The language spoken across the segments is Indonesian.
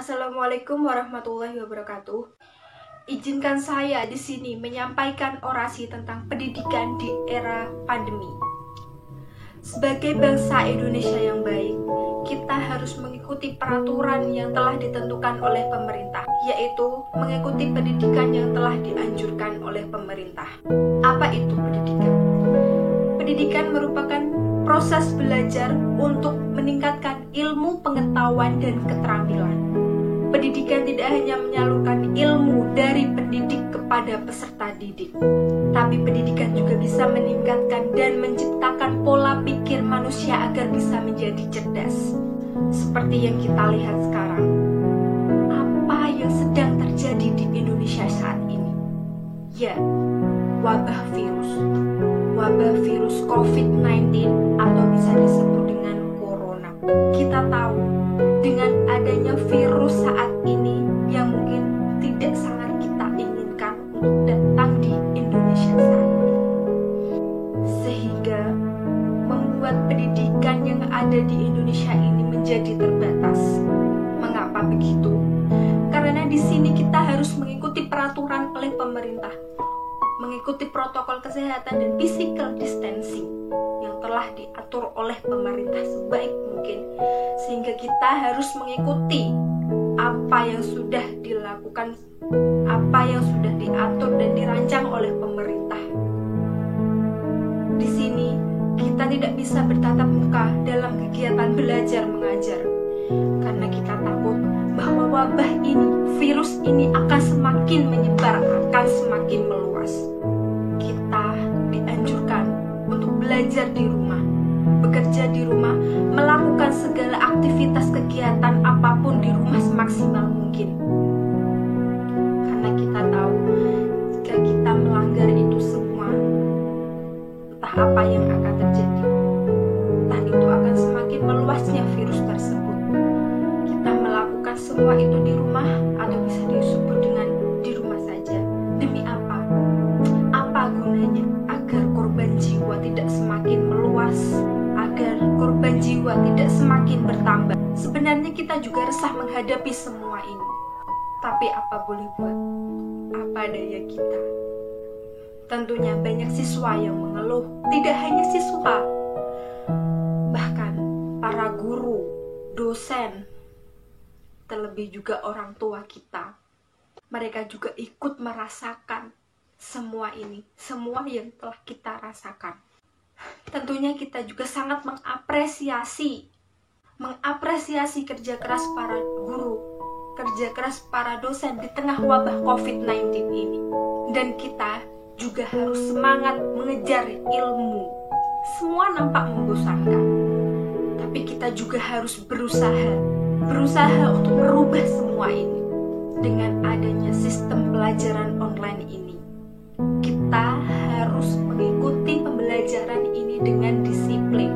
Assalamualaikum warahmatullahi wabarakatuh. Izinkan saya di sini menyampaikan orasi tentang pendidikan di era pandemi. Sebagai bangsa Indonesia yang baik, kita harus mengikuti peraturan yang telah ditentukan oleh pemerintah, yaitu mengikuti pendidikan yang telah dianjurkan oleh pemerintah. Apa itu pendidikan? Pendidikan merupakan proses belajar untuk meningkatkan ilmu, pengetahuan, dan keterampilan. Pendidikan tidak hanya menyalurkan ilmu dari pendidik kepada peserta didik, tapi pendidikan juga bisa meningkatkan dan menciptakan pola pikir manusia agar bisa menjadi cerdas. Seperti yang kita lihat sekarang, apa yang sedang terjadi di Indonesia saat ini? Ya, wabah virus COVID-19 atau bisa disebut dengan corona. Kita tahu dengan adanya virus saat ini yang mungkin tidak sangat kita inginkan untuk datang di Indonesia saat ini, sehingga membuat pendidikan yang ada di Indonesia ini menjadi terbatas. Mengapa begitu? Karena di sini kita harus mengikuti peraturan oleh pemerintah, mengikuti protokol kesehatan dan physical distancing yang telah diatur oleh pemerintah sebaik mungkin, sehingga kita harus mengikuti apa yang sudah dilakukan, apa yang sudah diatur dan dirancang oleh pemerintah. Di sini kita tidak bisa bertatap muka dalam kegiatan belajar mengajar karena kita takut bahwa wabah ini, virus ini akan semakin menyebar, akan semakin meluas. Kita dianjurkan untuk belajar di rumah, bekerja di rumah, melakukan segala aktivitas kegiatan apapun di rumah semaksimal mungkin. Karena kita tahu jika kita melanggar itu semua, entah apa yang akan terjadi. Entah itu akan semakin meluasnya virus tersebut. Kita melakukan semua itu di rumah atau bisa disebut dengan di rumah saja. Demi apa? Apa gunanya? Agar korban jiwa tidak semakin meluas, agar korban jiwa tidak semakin bertambah. Sebenarnya kita juga resah menghadapi semua ini. Tapi apa boleh buat? Apa daya kita? Tentunya banyak siswa yang mengeluh. Tidak hanya siswa, bahkan para guru, dosen, terlebih juga orang tua kita. Mereka juga ikut merasakan semua ini, semua yang telah kita rasakan. Tentunya kita juga sangat mengapresiasi kerja keras para guru, kerja keras para dosen di tengah wabah COVID-19 ini. Dan kita juga harus semangat mengejar ilmu. Semua nampak membosankan, tapi kita juga harus berusaha untuk merubah semua ini. Dengan adanya sistem pelajaran online ini, kita harus mengikuti pembelajaran ini dengan disiplin.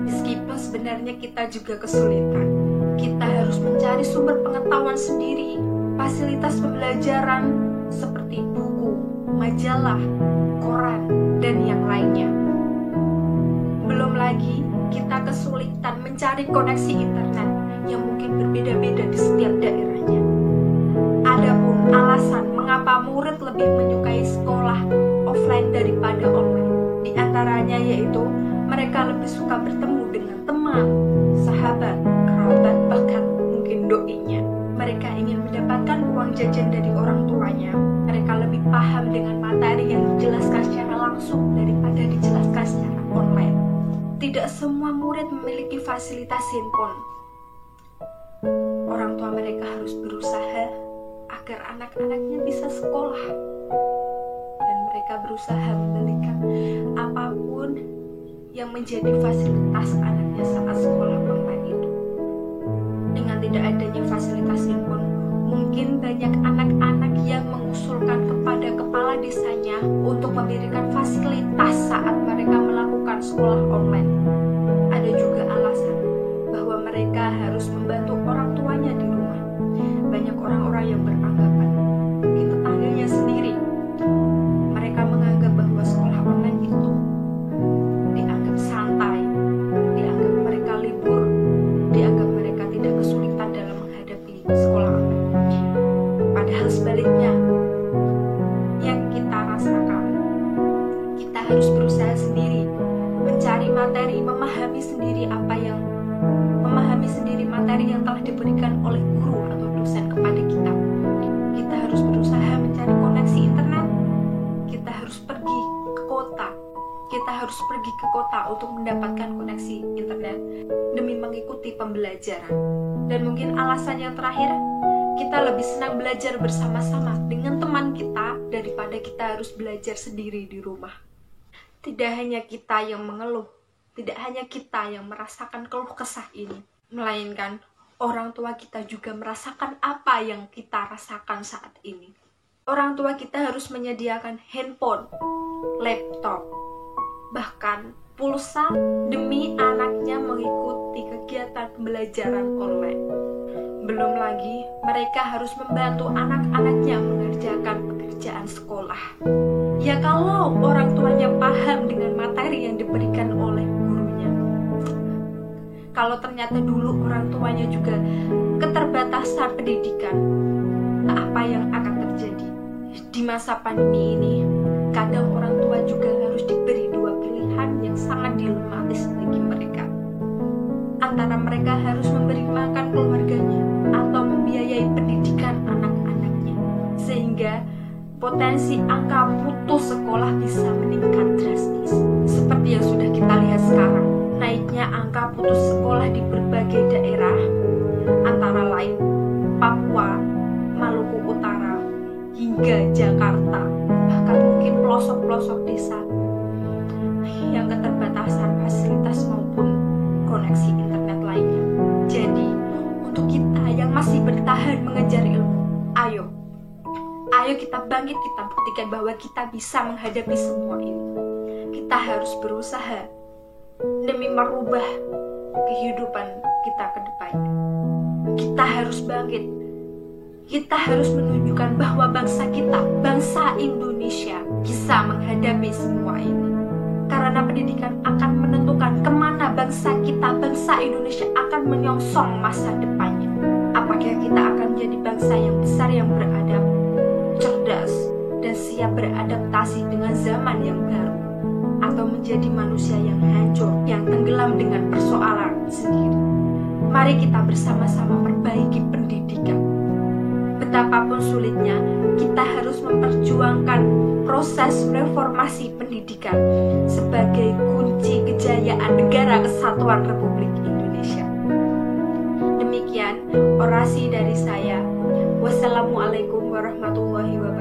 Meskipun sebenarnya kita juga kesulitan, kita harus mencari sumber pengetahuan sendiri, fasilitas pembelajaran seperti buku, majalah, koran, dan yang lainnya. Belum lagi kita kesulitan mencari koneksi internet yang mungkin berbeda-beda di setiap daerahnya. Adapun alasan mengapa murid lebih menyukai sekolah offline daripada online, di antaranya yaitu mereka lebih suka bertemu dengan teman, sahabat, kerabat, bahkan mungkin doinya. Mereka ingin mendapatkan uang jajan dari orang tuanya. Mereka lebih paham dengan materi yang dijelaskan secara langsung daripada dijelaskan secara online. Tidak semua murid memiliki fasilitas handphone. Orang tua mereka harus berusaha agar anak-anaknya bisa sekolah, dan mereka berusaha memberikan apapun yang menjadi fasilitas anaknya saat sekolah online itu. Dengan tidak adanya fasilitas handphone, mungkin banyak anak-anak yang mengusulkan kepada kepala desanya untuk memberikan fasilitas saat mereka melakukan sekolah online. Ada juga alasan bahwa mereka harus membantu orang tuanya di rumah. Banyak orang-orang yang beranggapan, mungkin tetangganya sendiri, mereka menganggap bahwa sekolah online itu dianggap santai, dianggap mereka libur, dianggap mereka tidak kesulitan dalam menghadapi sekolah materi yang telah diberikan oleh guru atau dosen kepada kita. Kita harus berusaha mencari koneksi internet. Kita harus pergi ke kota. Kita harus pergi ke kota untuk mendapatkan koneksi internet demi mengikuti pembelajaran. Dan mungkin alasan yang terakhir, kita lebih senang belajar bersama-sama dengan teman kita daripada kita harus belajar sendiri di rumah. Tidak hanya kita yang mengeluh, tidak hanya kita yang merasakan keluh kesah ini, melainkan orang tua kita juga merasakan apa yang kita rasakan saat ini. Orang tua kita harus menyediakan handphone, laptop, bahkan pulsa demi anaknya mengikuti kegiatan pembelajaran online. Belum lagi mereka harus membantu anak-anaknya mengerjakan pekerjaan sekolah. Ya kalau orang tuanya paham dengan materi yang diberikan oleh gurunya. Kalau ternyata dulu orang tuanya juga keterbatasan pendidikan, apa yang akan terjadi? Di masa pandemi ini, kadang orang tua juga harus diberi dua pilihan yang sangat dilematis bagi mereka. Antara mereka harus memberi makan keluarganya atau membiayai pendidikan anak-anaknya, sehingga potensi angka putus sekolah bisa meningkat drastis. Seperti yang sudah kita lihat sekarang, naiknya angka putus sekolah di berbagai daerah, antara lain Papua, Maluku Utara, hingga Jakarta, bahkan mungkin pelosok-pelosok desa yang keterbatasan fasilitas maupun koneksi internet lainnya. Jadi, untuk kita yang masih bertahan mengejar ilmu, ayo kita bangkit, kita buktikan bahwa kita bisa menghadapi semua ini. Kita harus berusaha demi merubah kehidupan kita ke depan. Kita harus bangkit. Kita harus menunjukkan bahwa bangsa kita, bangsa Indonesia, bisa menghadapi semua ini. Karena pendidikan akan menentukan kemana bangsa kita, bangsa Indonesia akan menyongsong masa depannya. Apakah kita akan menjadi bangsa yang besar, yang beradab, cerdas, dan siap beradaptasi dengan zaman yang baru, atau menjadi manusia yang hancur, yang tenggelam dengan persoalan sendiri. Mari kita bersama-sama perbaiki pendidikan. Betapapun sulitnya, kita harus memperjuangkan proses reformasi pendidikan sebagai kunci kejayaan Negara Kesatuan Republik Indonesia. Demikian orasi dari saya. Wassalamualaikum warahmatullahi wabarakatuh.